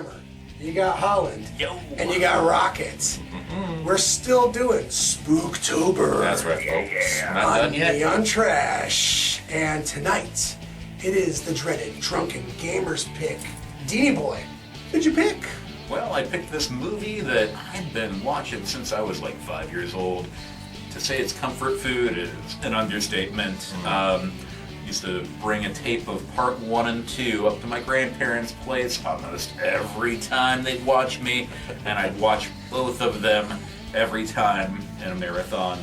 Hammer, you got Holland, Yo. and you got Rocket. Mm-hmm. We're still doing Spooktober. That's right, folks. Not On done yet. Neon Trash. And tonight, it is the dreaded Drunken Gamers pick. Deanie Boy, what'd you pick? Well, I picked this movie that I've been watching since I was like 5 years old. To say it's comfort food is an understatement. Used to bring a tape of part 1 and 2 up to my grandparents' place almost every time they'd watch me, and I'd watch both of them every time in a marathon.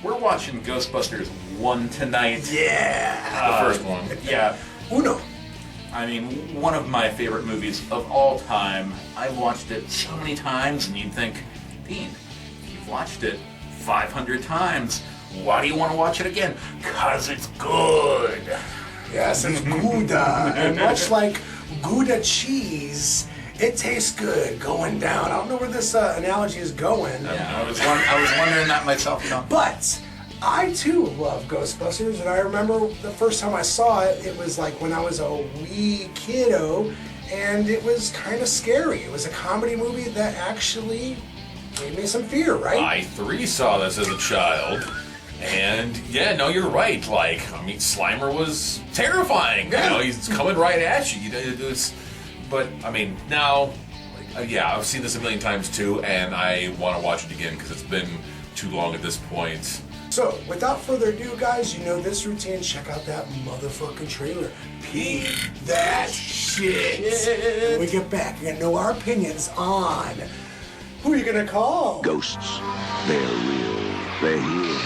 We're watching Ghostbusters 1 tonight. Yeah! The first one. Yeah. Uno. I mean, one of my favorite movies of all time. I've watched it so many times, and you'd think, Dean, you've watched it 500 times. Why do you want to watch it again? 'Cause it's good. Yes, it's Gouda. And much like Gouda cheese, it tastes good going down. I don't know where this analogy is going. Yeah, I was wondering that myself, Tom. But I too love Ghostbusters, and I remember the first time I saw it, it was like when I was a wee kiddo, and it was kind of scary. It was a comedy movie that actually gave me some fear, right? I saw this as a child. And yeah, no, you're right. Like, I mean, Slimer was terrifying. Yeah. You know, he's coming right at you. But I mean, now, yeah, I've seen this a million times too, and I want to watch it again because it's been too long at this point. So, without further ado, guys, you know this routine. Check out that motherfucking trailer. Peep that shit. When we get back, you're gonna know our opinions on who you're gonna call. Ghosts, they're real, they're here,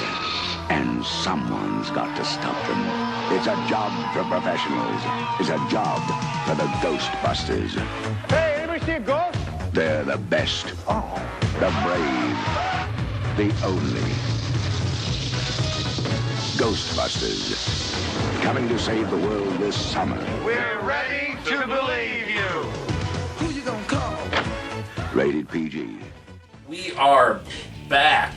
and someone's got to stop them. It's a job for professionals. It's a job for the Ghostbusters. Hey, anybody see a ghost? They're the best, the brave, the only. Ghostbusters, coming to save the world this summer. We're ready to believe you. Who you gonna call? Rated PG. We are back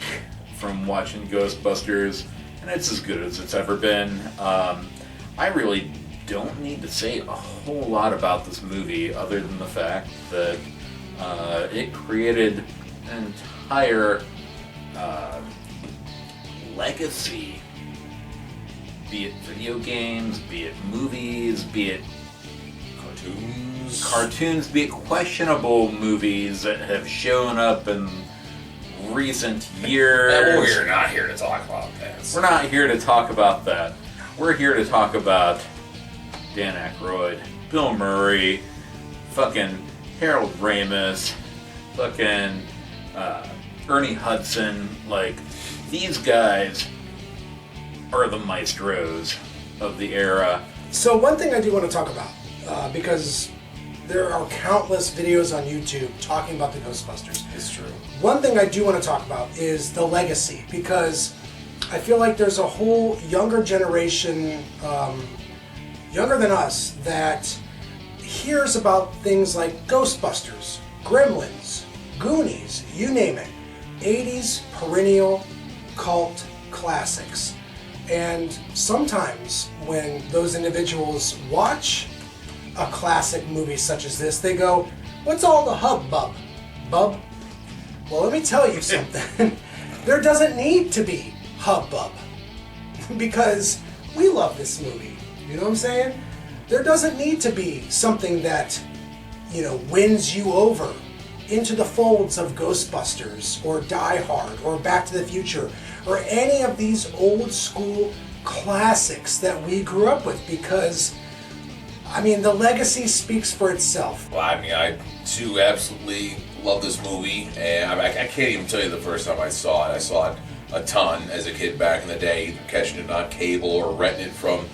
from watching Ghostbusters, and it's as good as it's ever been. I really don't need to say a whole lot about this movie other than the fact that it created an entire legacy. Be it video games, be it movies, be it cartoons, be it questionable movies that have shown up in recent years. We're not here to talk about this. We're not here to talk about that. We're here to talk about Dan Aykroyd, Bill Murray, fucking Harold Ramis, fucking Ernie Hudson. Like, these guys are the maestros of the era. So one thing I do want to talk about, because there are countless videos on YouTube talking about the Ghostbusters. It's true. One thing I do want to talk about is the legacy, because I feel like there's a whole younger generation, younger than us, that hears about things like Ghostbusters, Gremlins, Goonies, you name it. 80s perennial cult classics. And sometimes when those individuals watch a classic movie such as this, they go, what's all the hubbub? Bub? Well, let me tell you something. There doesn't need to be hubbub. Because we love this movie. You know what I'm saying? There doesn't need to be something that, you know, wins you over into the folds of Ghostbusters or Die Hard or Back to the Future or any of these old school classics that we grew up with, because I mean the legacy speaks for itself. Well, I mean, I too absolutely love this movie, and I can't even tell you the first time I saw it. I saw it a ton as a kid back in the day, either catching it on cable or renting it from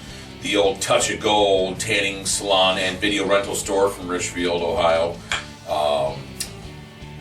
the old Touch of Gold tanning salon and video rental store from Richfield, Ohio.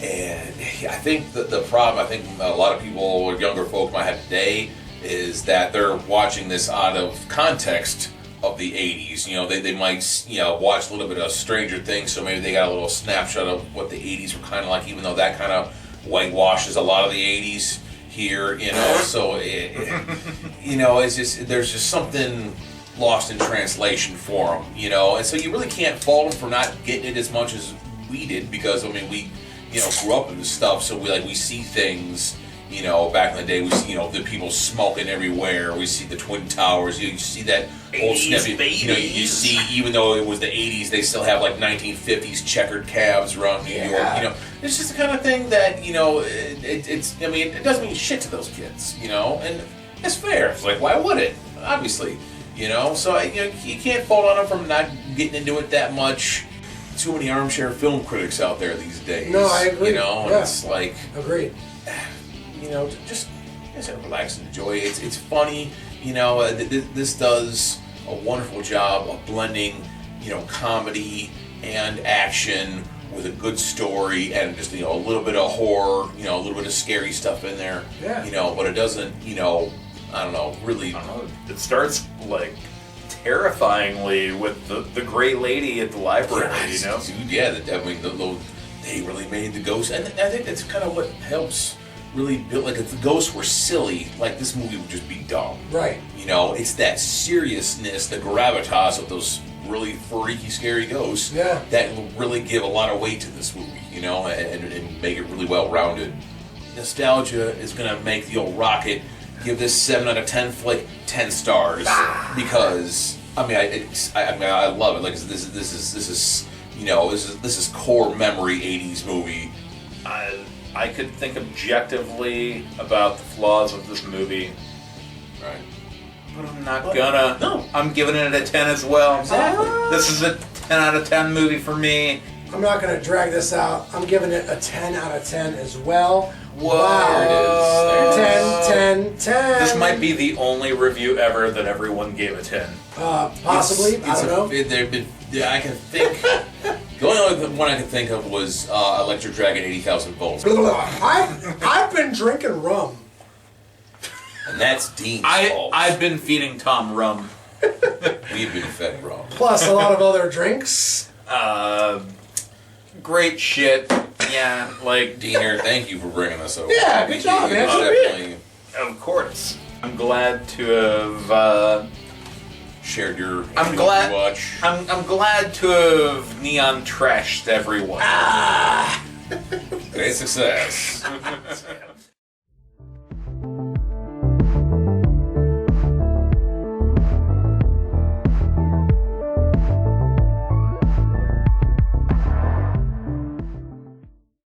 And I think that the problem, I think a lot of people or younger folk might have today is that they're watching this out of context of the 80s. You know, they might, you know, watch a little bit of Stranger Things, so maybe they got a little snapshot of what the 80s were kind of like, even though that kind of whitewashes a lot of the 80s here, you know. So, you know, it's just, there's just something lost in translation for them, you know. And so you really can't fault them for not getting it as much as we did, because I mean we, you know, grew up in this stuff, so we see things. You know, back in the day, we see, you know, the people smoking everywhere. We see the Twin Towers. You see that old snap. You know, you see, even though it was the 80s, they still have like 1950s checkered cabs around New York. You know, it's just the kind of thing that, you know, it's. I mean, it doesn't mean shit to those kids. You know, and it's fair. It's like, why would it? Obviously, you know. So you know, you can't fault on them from not getting into it that much. Too many armchair film critics out there these days. No, I agree. You know, and it's like agreed. You know, just relax and enjoy it. It's funny. You know, this does a wonderful job of blending, you know, comedy and action with a good story and just, you know, a little bit of horror, you know, a little bit of scary stuff in there. Yeah. You know, but it doesn't, you know, I don't know, really. I don't know. It starts like terrifyingly with the gray lady at the library. You know. Dude, yeah. I mean, they really made the ghost, and I think that's kind of what helps. Really built, like if the ghosts were silly, like this movie would just be dumb. Right. You know, it's that seriousness, the gravitas of those really freaky, scary ghosts that will really give a lot of weight to this movie, you know, and make it really well rounded. Nostalgia is gonna make the old Rocket give this 7 out of 10 flick 10 stars because I mean I love it. Like this is you know this is core memory 80s movie. I could think objectively about the flaws of this movie. Right. But I'm not gonna. No. I'm giving it a 10 as well. Exactly. This is a 10 out of 10 movie for me. I'm not going to drag this out. I'm giving it a 10 out of 10 as well. Whoa. Wow. There it is. 10. This might be the only review ever that everyone gave a 10. Possibly. I don't know. I can think. The only other one I could think of was Electric Dragon 80,000 volts. I've been drinking rum. And that's Dean's fault. I've been feeding Tom rum. We've been fed rum. Plus a lot of other drinks. Great shit. Yeah, like Diener, thank you for bringing this over. Yeah, good job, man. Definitely of course. I'm glad to have shared your I'm glad watch. I'm glad to have neon trashed everyone. Great success.